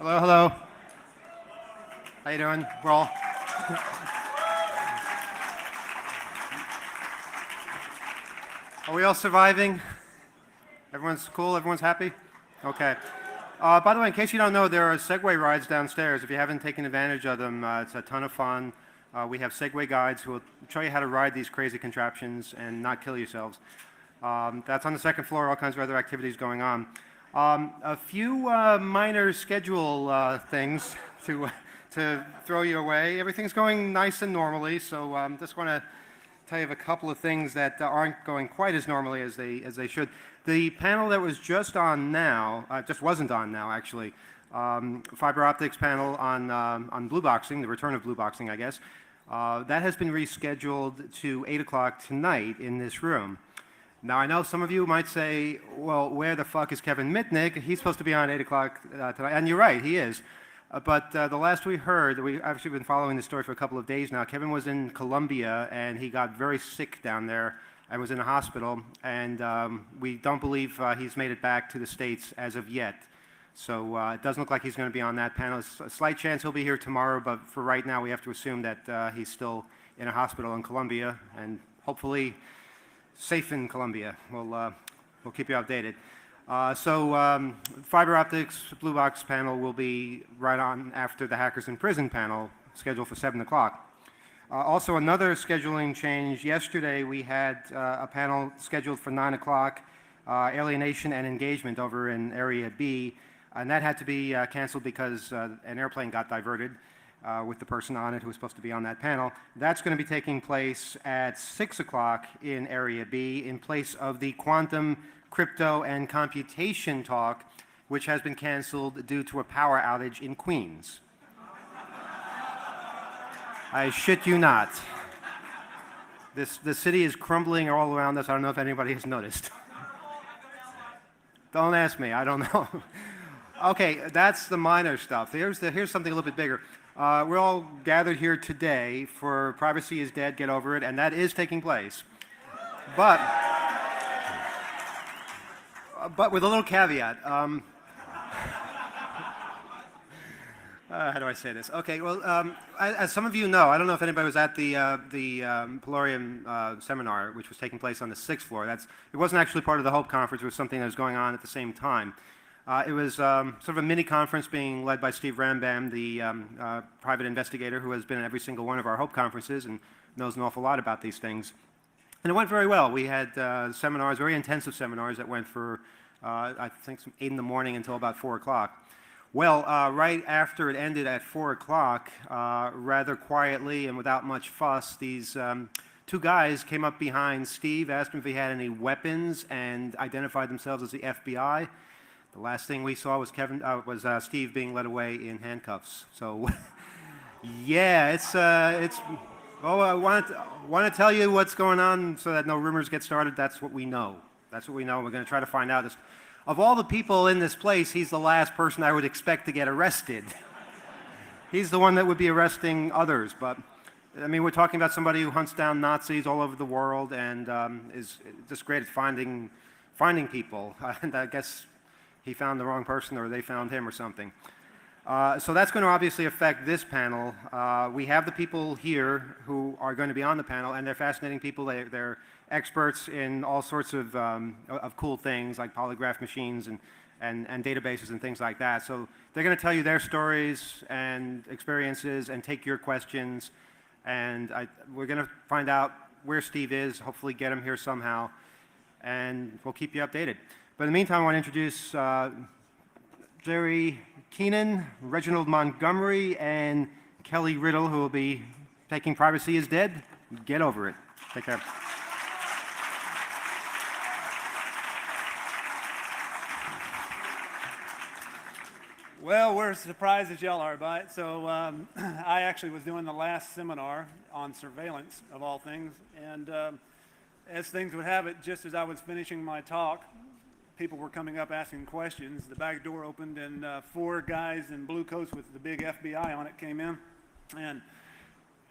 Hello, hello. How you doing? We're all. Are we all surviving? Everyone's cool? Everyone's happy? Okay. By the way, in case you don't know, there are Segway rides downstairs. If you haven't taken advantage of them, it's a ton of fun. We have Segway guides who will show you how to ride these crazy contraptions and not kill yourselves. That's on the second floor, all kinds of other activities going on. A few minor schedule things to throw you away. Everything's going nice and normally, so just want to tell you of a couple of things that aren't going quite as normally as they should. The panel that was just on now, just wasn't on now actually, fiber optics panel on blue boxing, the return of blue boxing, I guess. That has been rescheduled to 8 o'clock tonight in this room. Now, I know some of you might say, well, where the fuck is Kevin Mitnick? He's supposed to be on 8 o'clock tonight. And you're right, he is. But the last we heard, we've actually been following this story for a couple of days now, Kevin was in Colombia and he got very sick down there and was in a hospital. And we don't believe he's made it back to the States as of yet. So it doesn't look like he's going to be on that panel. There's a slight chance he'll be here tomorrow, but for right now we have to assume that he's still in a hospital in Colombia and hopefully safe in Colombia. We'll keep you updated. Fiber optics blue box panel will be right on after the Hackers in Prison panel, scheduled for 7 o'clock. Also, another scheduling change. Yesterday we had a panel scheduled for 9 o'clock, alienation and engagement over in Area B, and that had to be canceled because an airplane got diverted with the person on it who was supposed to be on that panel. That's going to be taking place at 6 o'clock in Area B in place of the quantum, crypto, and computation talk, which has been canceled due to a power outage in Queens. I shit you not. The city is crumbling all around us. I don't know if anybody has noticed. Don't ask me. I don't know. Okay, that's the minor stuff. Here's something a little bit bigger. We're all gathered here today for Privacy is Dead, Get Over It, and that is taking place. But with a little caveat. How do I say this? Okay, well, as some of you know, I don't know if anybody was at the Polarium seminar, which was taking place on the 6th floor. It wasn't actually part of the Hope Conference. It was something that was going on at the same time. It was sort of a mini conference being led by Steve Rambam, the private investigator who has been at every single one of our Hope conferences and knows an awful lot about these things. And it went very well. We had seminars, very intensive seminars that went for, I think, 8 in the morning until about 4 o'clock. Well, right after it ended at 4 o'clock, rather quietly and without much fuss, these two guys came up behind Steve, asked him if he had any weapons, and identified themselves as the FBI. The last thing we saw was Steve being led away in handcuffs. So, yeah, it's. Well, I want to tell you what's going on so that no rumors get started. That's what we know. That's what we know. We're going to try to find out. Of all the people in this place, he's the last person I would expect to get arrested. He's the one that would be arresting others. But I mean, we're talking about somebody who hunts down Nazis all over the world and is just great at finding people. And I guess he found the wrong person or they found him or something. So that's going to obviously affect this panel. We have the people here who are going to be on the panel, and they're fascinating people. They're experts in all sorts of cool things like polygraph machines and databases and things like that. So they're going to tell you their stories and experiences and take your questions. And we're going to find out where Steve is, hopefully get him here somehow, and we'll keep you updated. But in the meantime, I want to introduce Jerry Keenan, Reginald Montgomery, and Kelly Riddle, who will be taking Privacy is Dead. Get over it. Take care. Well, we're as surprised as y'all are by it. So I actually was doing the last seminar on surveillance, of all things. And as things would have it, just as I was finishing my talk, people were coming up asking questions. The back door opened and 4 guys in blue coats with the big FBI on it came in. And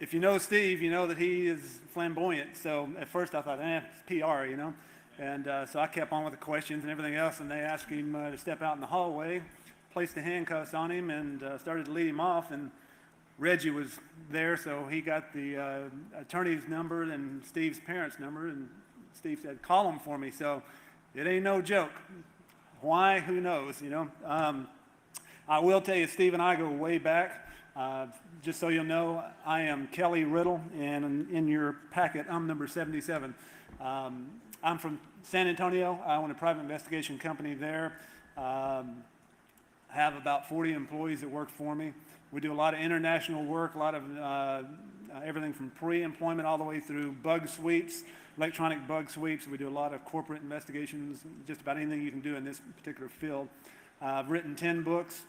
if you know Steve, you know that he is flamboyant. So at first I thought, it's PR, you know. And so I kept on with the questions and everything else, and they asked him to step out in the hallway. placed the handcuffs on him and started to lead him off. And Reggie was there, so he got the attorney's number and Steve's parents' number, and Steve said, "Call him for me." So it ain't no joke. Why? Who knows? You know. I will tell you, Steve and I go way back. Just so you'll know, I am Kelly Riddle, and in your packet, I'm number 77. I'm from San Antonio. I own a private investigation company there. Have about 40 employees that work for me. We do a lot of international work, a lot of everything from pre-employment all the way through bug sweeps, electronic bug sweeps. We do a lot of corporate investigations, just about anything you can do in this particular field. I've written 10 books.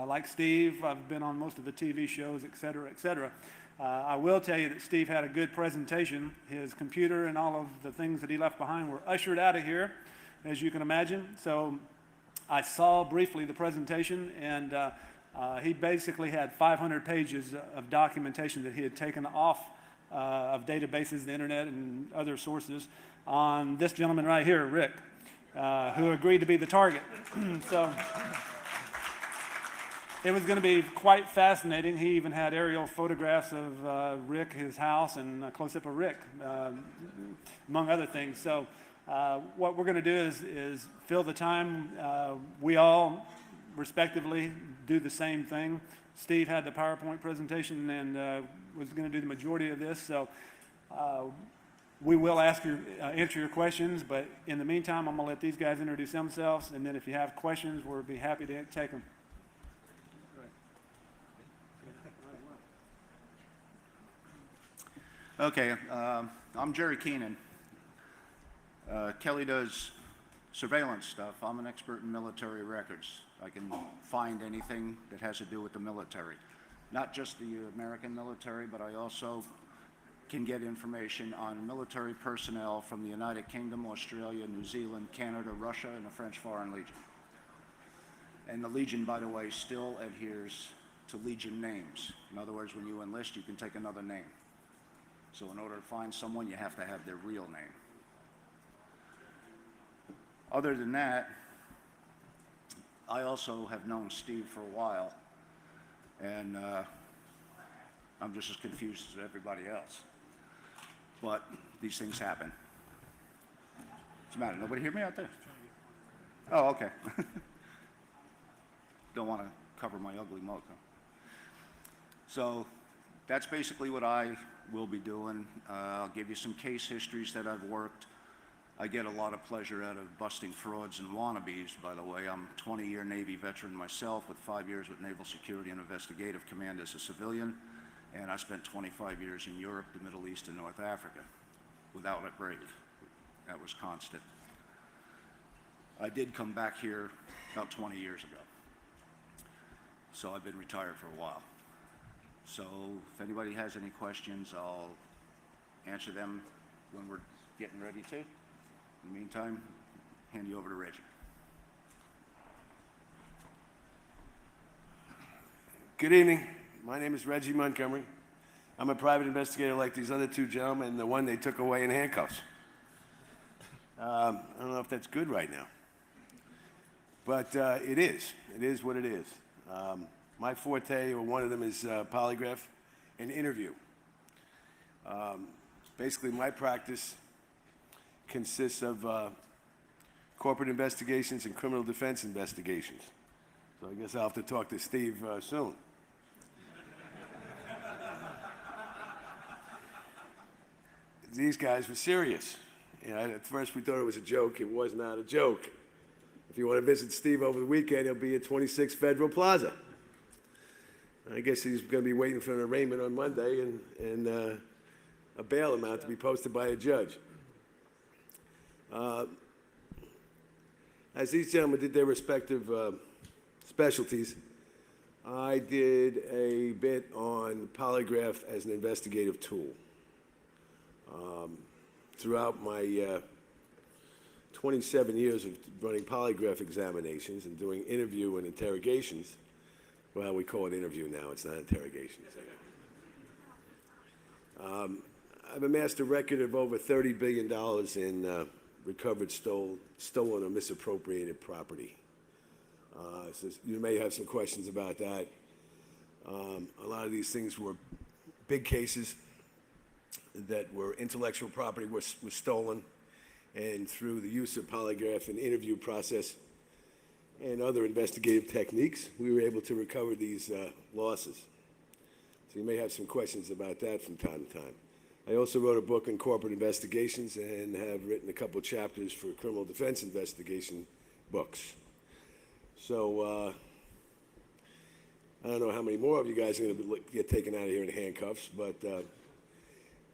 Like Steve, I've been on most of the TV shows, et cetera, et cetera. I will tell you that Steve had a good presentation. His computer and all of the things that he left behind were ushered out of here, as you can imagine. So I saw briefly the presentation, and he basically had 500 pages of documentation that he had taken off of databases, the internet, and other sources on this gentleman right here, Rick, who agreed to be the target. So it was going to be quite fascinating. He even had aerial photographs of Rick, his house, and a close-up of Rick, among other things. So what we're going to do is fill the time. We all, respectively, do the same thing. Steve had the PowerPoint presentation and was going to do the majority of this. So we will answer your questions, but in the meantime, I'm going to let these guys introduce themselves, and then if you have questions, we'll be happy to take them. Okay, I'm Jerry Keenan. Kelly does surveillance stuff. I'm an expert in military records. I can find anything that has to do with the military. Not just the American military, but I also can get information on military personnel from the United Kingdom, Australia, New Zealand, Canada, Russia, and the French Foreign Legion. And the Legion, by the way, still adheres to Legion names. In other words, when you enlist, you can take another name. So in order to find someone, you have to have their real name. Other than that, I also have known Steve for a while, and I'm just as confused as everybody else. But these things happen. What's the matter? Nobody hear me out there? Oh, okay. Don't want to cover my ugly mug, huh? So that's basically what I will be doing. I'll give you some case histories that I've worked. I get a lot of pleasure out of busting frauds and wannabes, by the way. I'm a 20-year Navy veteran myself with 5 years with Naval Security and Investigative Command as a civilian, and I spent 25 years in Europe, the Middle East, and North Africa without a break. That was constant. I did come back here about 20 years ago, so I've been retired for a while. So if anybody has any questions, I'll answer them when we're getting ready to. In the meantime, hand you over to Reggie. Good evening. My name is Reggie Montgomery. I'm a private investigator like these other two gentlemen, and the one they took away in handcuffs. I don't know if that's good right now, but it is. It is what it is. My forte, or one of them, is polygraph and interview. Basically, my practice consists of corporate investigations and criminal defense investigations. So I guess I'll have to talk to Steve soon. These guys were serious. You know, at first we thought it was a joke. It was not a joke. If you want to visit Steve over the weekend, he'll be at 26 Federal Plaza. I guess he's going to be waiting for an arraignment on Monday and a bail amount to be posted by a judge. As these gentlemen did their respective specialties, I did a bit on polygraph as an investigative tool. Throughout my 27 years of running polygraph examinations and doing interview and interrogations, well, we call it interview now, it's not interrogations. I've amassed a record of over $30 billion in recovered, stolen, or misappropriated property. So you may have some questions about that. A lot of these things were big cases that were intellectual property was stolen, and through the use of polygraph and interview process and other investigative techniques, we were able to recover these losses. So you may have some questions about that from time to time. I also wrote a book on corporate investigations and have written a couple chapters for criminal defense investigation books. So I don't know how many more of you guys are going to get taken out of here in handcuffs, but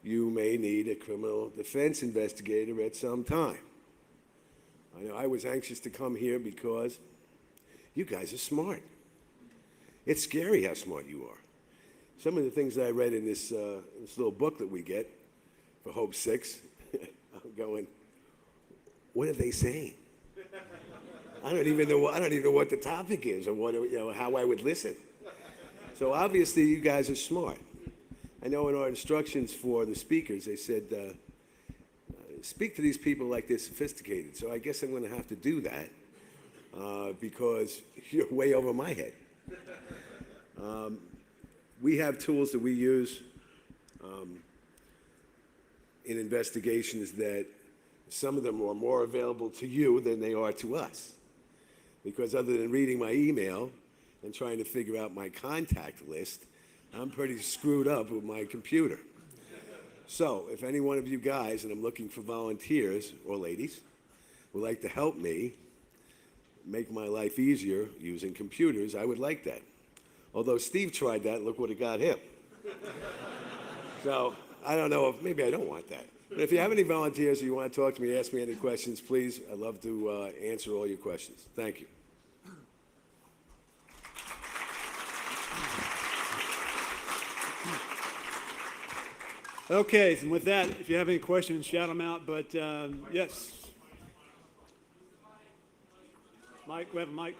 you may need a criminal defense investigator at some time. I know I was anxious to come here because you guys are smart. It's scary how smart you are. Some of the things that I read in this little book that we get for Hope 6, I'm going, what are they saying? I don't even know what the topic is or what, how I would listen. So obviously you guys are smart. I know in our instructions for the speakers, they said, speak to these people like they're sophisticated. So I guess I'm going to have to do that because you're way over my head. We have tools that we use in investigations that some of them are more available to you than they are to us. Because other than reading my email and trying to figure out my contact list, I'm pretty screwed up with my computer. So if any one of you guys, and I'm looking for volunteers or ladies, would like to help me make my life easier using computers, I would like that. Although Steve tried that, look what it got him. So I don't know if, maybe I don't want that. But if you have any volunteers or you want to talk to me, ask me any questions, please. I'd love to answer all your questions. Thank you. Okay, and with that, if you have any questions, shout them out, but yes. Mike, we have a mic.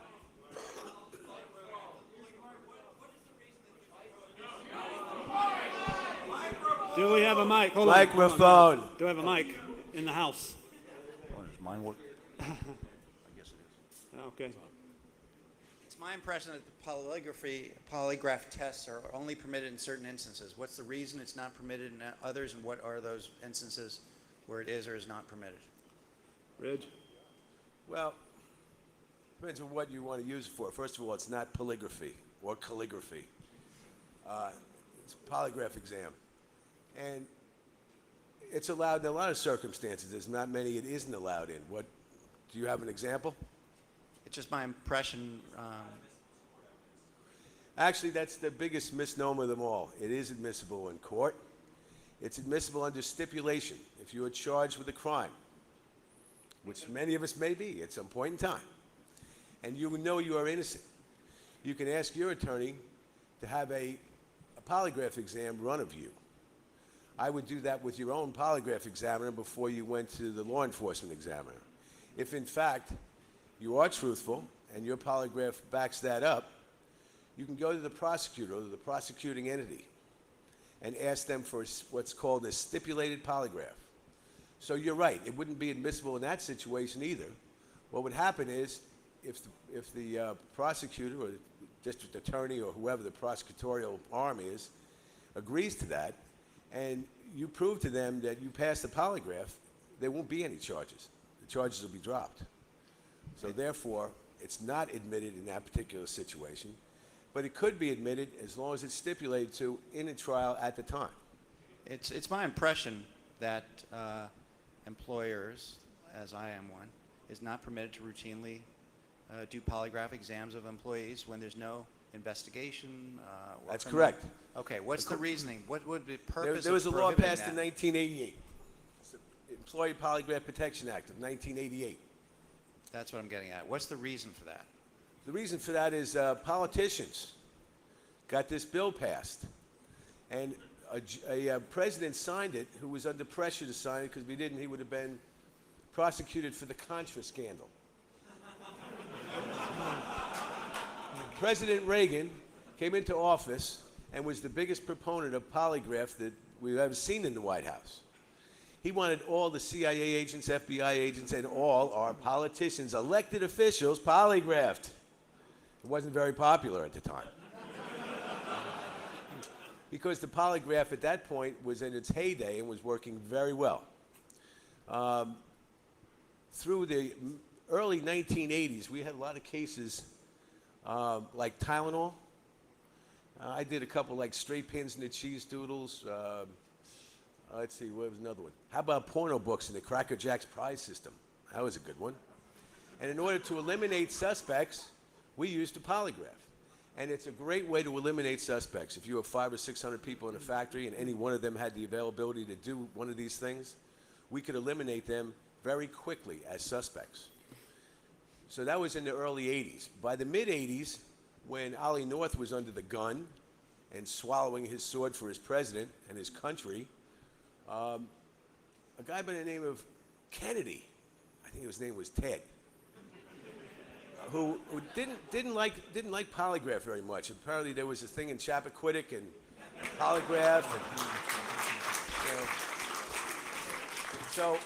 Do we have a mic? Hold on. Microphone. Do we have a mic in the house? Does mine work? Okay. It's my impression that the polygraph tests are only permitted in certain instances. What's the reason it's not permitted in others, and what are those instances where it is or is not permitted? Reg? Well, depends on what you want to use it for. First of all, it's not polygraphy or calligraphy. It's a polygraph exam. And it's allowed in a lot of circumstances. There's not many it isn't allowed in. What, do you have an example? It's just my impression. Actually, that's the biggest misnomer of them all. It is admissible in court. It's admissible under stipulation if you are charged with a crime, which many of us may be at some point in time, and you know you are innocent. You can ask your attorney to have a polygraph exam run of you. I would do that with your own polygraph examiner before you went to the law enforcement examiner. If in fact you are truthful and your polygraph backs that up, you can go to the prosecutor or the prosecuting entity and ask them for what's called a stipulated polygraph. So you're right, it wouldn't be admissible in that situation either. What would happen is if the prosecutor or the district attorney or whoever the prosecutorial arm is agrees to that, and you prove to them that you passed the polygraph, there won't be any charges. The charges will be dropped. So therefore, it's not admitted in that particular situation, but it could be admitted as long as it's stipulated to in a trial at the time. It's my impression that employers, as I am one, is not permitted to routinely do polygraph exams of employees when there's no investigation. That's correct. Okay, what's the reasoning? What would the purpose There was a of law prohibiting passed in that? 1988. It's the Employee Polygraph Protection Act of 1988. That's what I'm getting at. What's the reason for that? The reason for that is politicians got this bill passed, and a president signed it who was under pressure to sign it because if he didn't, he would have been prosecuted for the Contra scandal. President Reagan came into office and was the biggest proponent of polygraph that we've ever seen in the White House. He wanted all the CIA agents, FBI agents, and all our politicians, elected officials, polygraphed. It wasn't very popular at the time. Because the polygraph at that point was in its heyday and was working very well. Through the early 1980s, we had a lot of cases like Tylenol. I did a couple like straight pins in the cheese doodles. Let's see, what was another one? How about porno books in the Cracker Jacks prize system? That was a good one. And in order to eliminate suspects, we used a polygraph. And it's a great way to eliminate suspects. If you have 500 or 600 people in a factory and any one of them had the availability to do one of these things, we could eliminate them very quickly as suspects. So that was in the early 80s. By the mid 80s, when Ollie North was under the gun and swallowing his sword for his president and his country, a guy by the name of Kennedy, I think his name was Ted, who didn't like polygraph very much. Apparently there was a thing in Chappaquiddick and polygraph, and, you know. So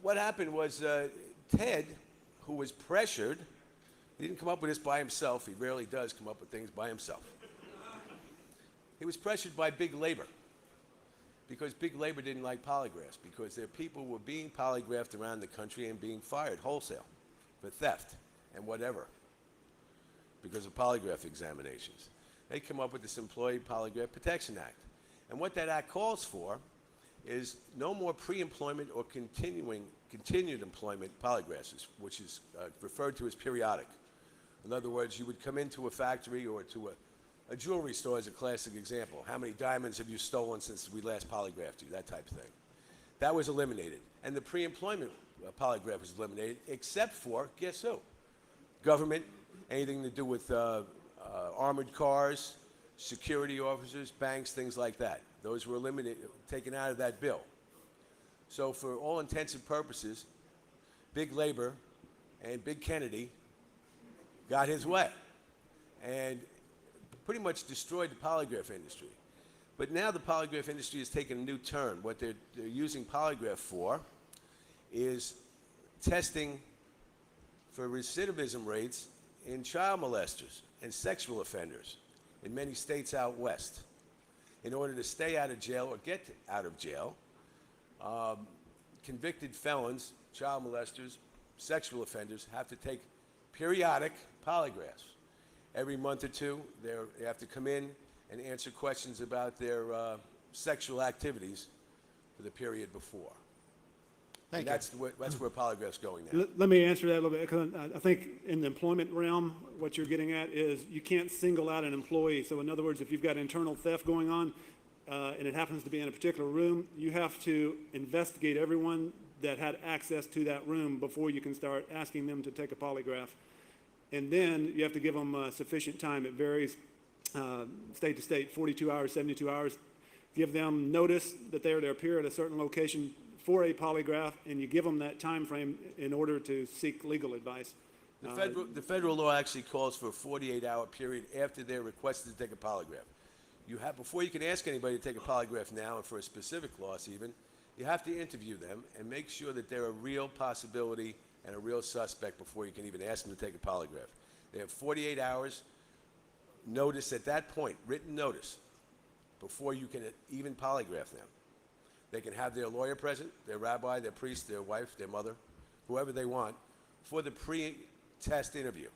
what happened was Ted, who was pressured, he didn't come up with this by himself. He rarely does come up with things by himself. He was pressured by big labor, because big labor didn't like polygraphs, because their people were being polygraphed around the country and being fired wholesale for theft and whatever because of polygraph examinations. They come up with this Employee Polygraph Protection Act. And what that act calls for is no more pre-employment or continued employment polygraphs, which is referred to as periodic. In other words, you would come into a factory or to a jewelry store as a classic example. How many diamonds have you stolen since we last polygraphed you? That type of thing. That was eliminated. And the pre-employment polygraph was eliminated, except for, guess who? Government, anything to do with armored cars, security officers, banks, things like that. Those were eliminated, taken out of that bill. So for all intents and purposes, big labor and big Kennedy got his way and pretty much destroyed the polygraph industry. But now the polygraph industry has taken a new turn. What they're using polygraph for is testing for recidivism rates in child molesters and sexual offenders in many states out west. In order to stay out of jail or get out of jail, convicted felons, child molesters, sexual offenders have to take periodic polygraphs. Every month or two, they have to come in and answer questions about their sexual activities for the period before. Thank That's where polygraph's going now. Let me answer that a little bit, because I think in the employment realm, what you're getting at is you can't single out an employee. So in other words, if you've got internal theft going on, and it happens to be in a particular room, you have to investigate everyone that had access to that room before you can start asking them to take a polygraph. And then you have to give them sufficient time. It varies state to state, 42 hours, 72 hours. Give them notice that they're to appear at a certain location for a polygraph, and you give them that time frame in order to seek legal advice. The federal law actually calls for a 48-hour period after they're requested to take a polygraph. Before you can ask anybody to take a polygraph now, and for a specific loss even, you have to interview them and make sure that they're a real possibility and a real suspect before you can even ask them to take a polygraph. They have 48 hours notice at that point, written notice, before you can even polygraph them. They can have their lawyer present, their rabbi, their priest, their wife, their mother, whoever they want, for the pre-test interview.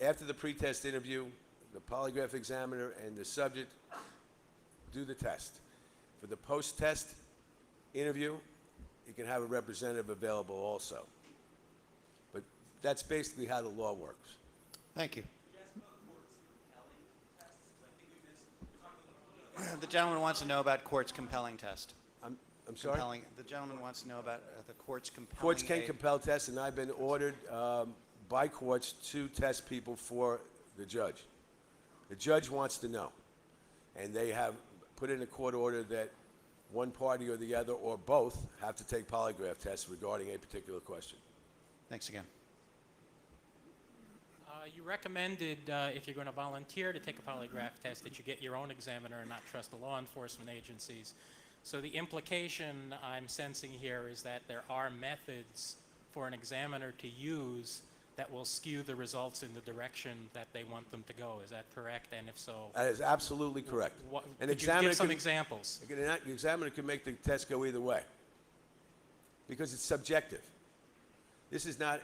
After the pre-test interview, the polygraph examiner and the subject do the test. For the post-test interview, you can have a representative available also. But that's basically how the law works. Thank you. The gentleman wants to know about court's compelling test. I'm sorry? The gentleman wants to know about the court's compelling. Courts can compel tests, and I've been ordered by courts to test people for the judge. The judge wants to know, and they have put in a court order that one party or the other or both have to take polygraph tests regarding a particular question. Thanks again. You recommended, if you're going to volunteer to take a polygraph test, that you get your own examiner and not trust the law enforcement agencies. So the implication I'm sensing here is that there are methods for an examiner to use that will skew the results in the direction that they want them to go. Is that correct? And if so, That is absolutely correct. An could you examiner give some can- examples? The examiner can make the test go either way because it's subjective. This is not,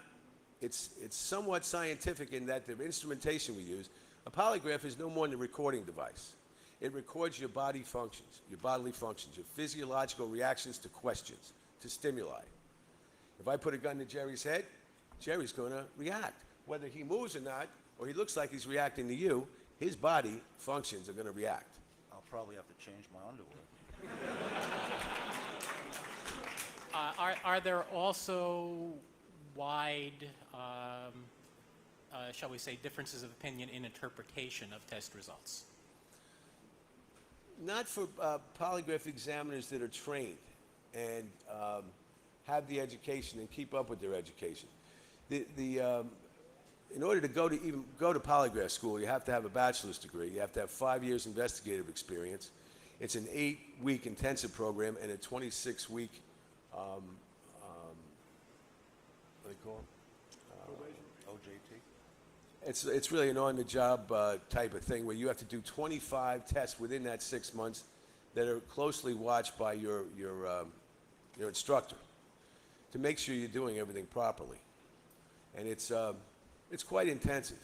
it's somewhat scientific in that the instrumentation we use, a polygraph is no more than a recording device. It records your body functions, your bodily functions, your physiological reactions to questions, to stimuli. If I put a gun to Jerry's head, Jerry's going to react. Whether he moves or not, or he looks like he's reacting to you, his body functions are going to react. I'll probably have to change my underwear. Are there also wide, shall we say, differences of opinion in interpretation of test results? Not for polygraph examiners that are trained and have the education and keep up with their education. In order to even go to polygraph school, you have to have a bachelor's degree. You have to have 5 years investigative experience. It's an 8-week intensive program and a 26-week, what do they call it? OJT? It's really an on-the-job type of thing where you have to do 25 tests within that 6 months that are closely watched by your instructor to make sure you're doing everything properly. And it's quite intensive.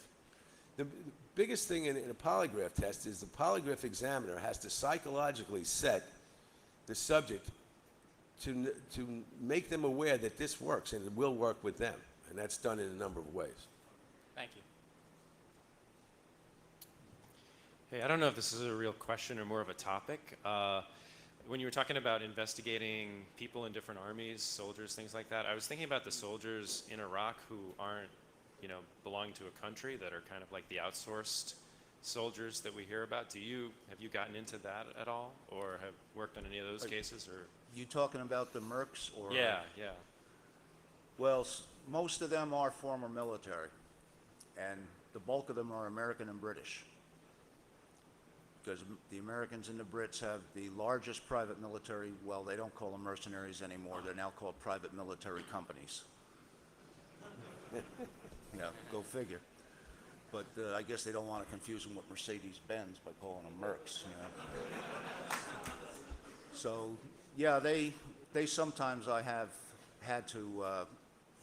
The biggest thing in a polygraph test is the polygraph examiner has to psychologically set the subject to make them aware that this works and it will work with them. And that's done in a number of ways. Thank you. Hey, I don't know if this is a real question or more of a topic. When you were talking about investigating people in different armies, soldiers, things like that, I was thinking about the soldiers in Iraq who aren't, belong to a country, that are kind of like the outsourced soldiers that we hear about. Have you gotten into that at all, or have worked on any of those cases? Or You talking about the mercs or? yeah. Well, most of them are former military, and the bulk of them are American and British. Because the Americans and the Brits have the largest private military, well, they don't call them mercenaries anymore, they're now called private military companies. Yeah, go figure. But I guess they don't want to confuse them with Mercedes-Benz by calling them mercs, So, yeah, they sometimes I have had to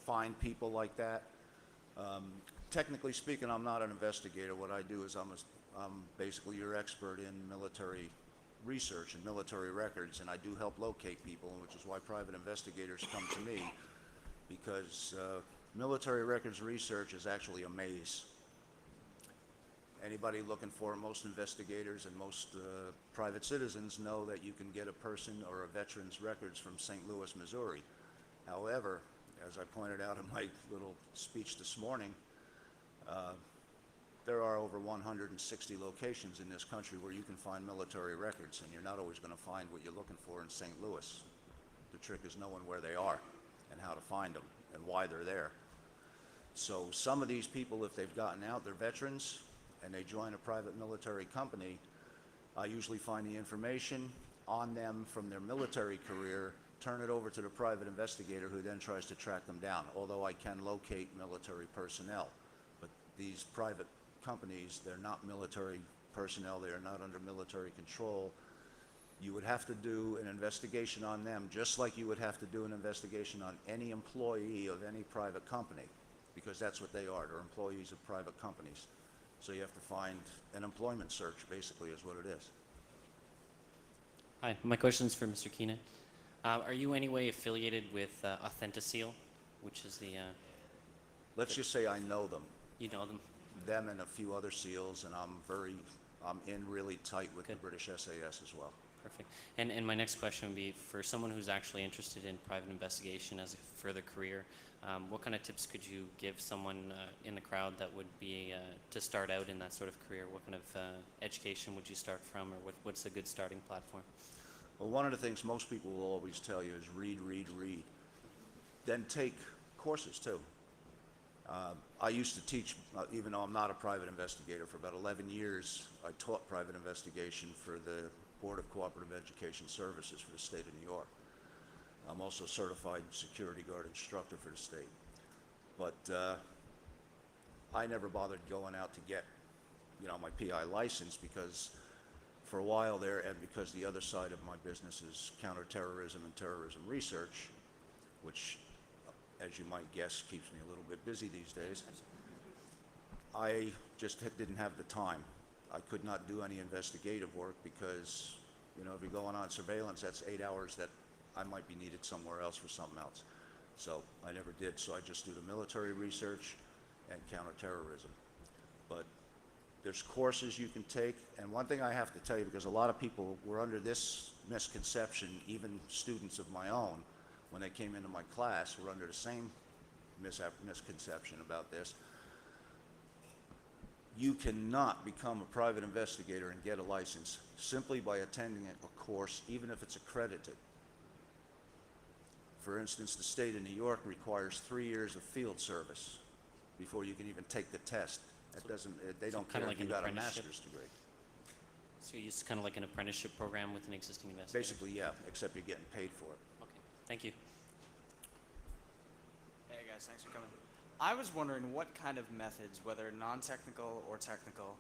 find people like that. Technically speaking, I'm not an investigator. What I do is I'm basically your expert in military research and military records, and I do help locate people, which is why private investigators come to me, because military records research is actually a maze. Anybody looking for it, most investigators and most private citizens know that you can get a person or a veteran's records from St. Louis, Missouri. However, as I pointed out in my little speech this morning, there are over 160 locations in this country where you can find military records, and you're not always going to find what you're looking for in St. Louis. The trick is knowing where they are and how to find them and why they're there. So some of these people, if they've gotten out, they're veterans, and they join a private military company, I usually find the information on them from their military career, turn it over to the private investigator, who then tries to track them down, although I can locate military personnel. But these private companies, they're not military personnel, they are not under military control. You would have to do an investigation on them, just like you would have to do an investigation on any employee of any private company, because that's what they are. They're employees of private companies. So you have to find an employment search, basically, is what it is. Hi, my question is for Mr. Keenan. Are you any way affiliated with Authentiseal, which is the... Let's just say I know them. You know them? Them and a few other SEALs, and I'm in really tight with the British SAS as well. Perfect. And my next question would be, for someone who's actually interested in private investigation as a further career, what kind of tips could you give someone in the crowd that would be to start out in that sort of career? What kind of education would you start from, or what's a good starting platform? Well, one of the things most people will always tell you is read, read, read. Then take courses, too. I used to teach, even though I'm not a private investigator, for about 11 years, I taught private investigation for the Board of Cooperative Education Services for the state of New York. I'm also a certified security guard instructor for the state. But I never bothered going out to get, you know, my PI license because for a while there, and because the other side of my business is counterterrorism and terrorism research, which, as you might guess, keeps me a little bit busy these days, I just didn't have the time. I could not do any investigative work because, you know, if you're going on surveillance, that's 8 hours that I might be needed somewhere else for something else. So I never did. So I just do the military research and counterterrorism. But there's courses you can take. And one thing I have to tell you, because a lot of people were under this misconception, even students of my own, when they came into my class, were under the same misconception about this. You cannot become a private investigator and get a license simply by attending a course, even if it's accredited. For instance, the state of New York requires 3 years of field service before you can even take the test. That doesn't, they don't care kinda if like you an got a apprenticeship? master's degree. So it's kind of like an apprenticeship program with an existing investigator? Basically, yeah, except you're getting paid for it. Okay, thank you. Hey guys, thanks for coming. I was wondering what kind of methods, whether non-technical or technical,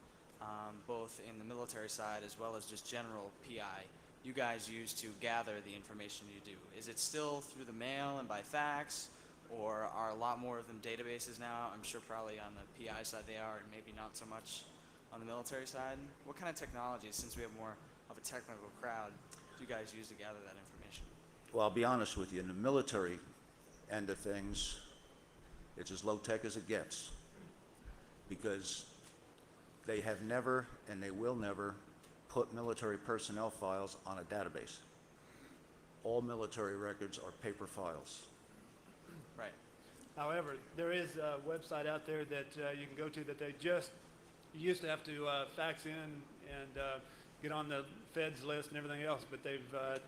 both in the military side as well as just general PI, you guys use to gather the information you do. Is it still through the mail and by fax, or are a lot more of them databases now? I'm sure probably on the PI side they are, and maybe not so much on the military side. What kind of technology, since we have more of a technical crowd, do you guys use to gather that information? Well, I'll be honest with you, in the military end of things, it's as low-tech as it gets, because they have never, and they will never, put military personnel files on a database. All military records are paper files. Right. However, there is a website out there that you can go to that you used to have to fax in and get on the feds list and everything else, but they've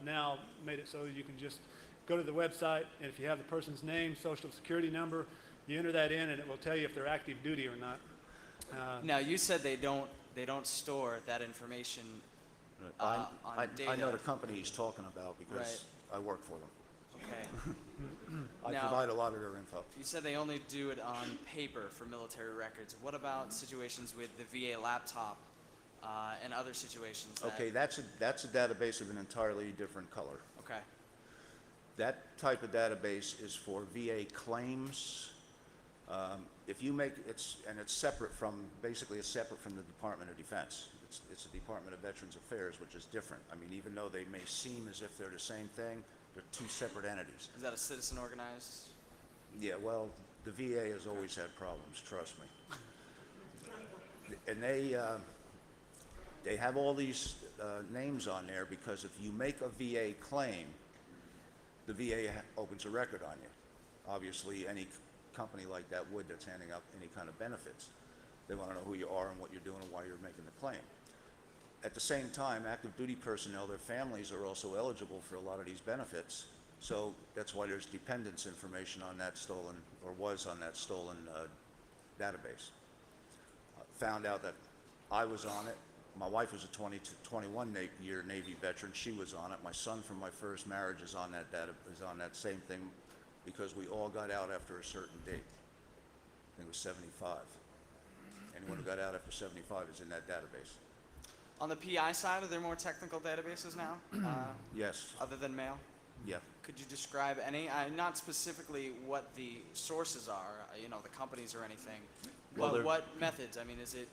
now made it so you can just go to the website, and if you have the person's name, social security number, you enter that in and it will tell you if they're active duty or not. Now, you said they don't store that information on data. I know the company he's talking about because I work for them. Okay. I Now- provide a lot of their info. You said they only do it on paper for military records. What about situations with the VA laptop and other situations? Okay, that's a database of an entirely different color. Okay. That type of database is for VA claims. If you make, it's separate from, basically it's separate from the Department of Defense. It's the Department of Veterans Affairs, which is different. I mean, even though they may seem as if they're the same thing, they're two separate entities. Is that a citizen organized? Yeah, well, the VA has always had problems, trust me. And they have all these names on there because if you make a VA claim, the VA opens a record on you. Obviously, any company like that would, that's handing out any kind of benefits. They want to know who you are and what you're doing and why you're making the claim. At the same time, active duty personnel, their families are also eligible for a lot of these benefits. So that's why there's dependents information on that stolen, or was on that stolen database. Found out that I was on it. My wife was a 21-year Navy veteran. She was on it. My son from my first marriage is on that is on that same thing, because we all got out after a certain date. I think it was 75. Anyone who got out after 75 is in that database. On the PI side, are there more technical databases now, Yes. other than mail? Yeah. Could you describe any, not specifically what the sources are, the companies or anything, Well, but they're- what methods? I mean, is it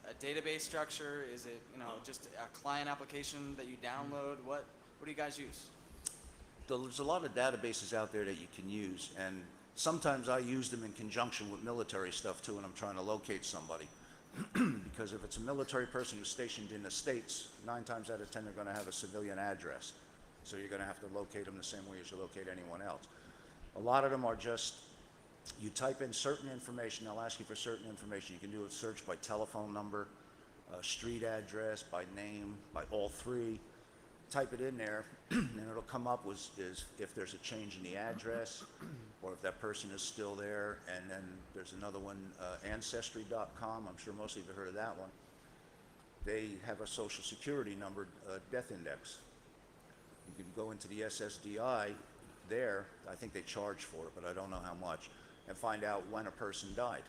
a database structure? Is it, just a client application that you download? What do you guys use? There's a lot of databases out there that you can use, and sometimes I use them in conjunction with military stuff too when I'm trying to locate somebody. Because if it's a military person who's stationed in the States, 9 times out of 10 they're going to have a civilian address. So you're going to have to locate them the same way as you locate anyone else. A lot of them are just, you type in certain information, they'll ask you for certain information. You can do a search by telephone number, street address, by name, by all three. Type it in there, and it'll come up is if there's a change in the address, or if that person is still there. And then there's another one, Ancestry.com. I'm sure most of you have heard of that one. They have a social security number, death index. You can go into the SSDI there. I think they charge for it, but I don't know how much, and find out when a person died.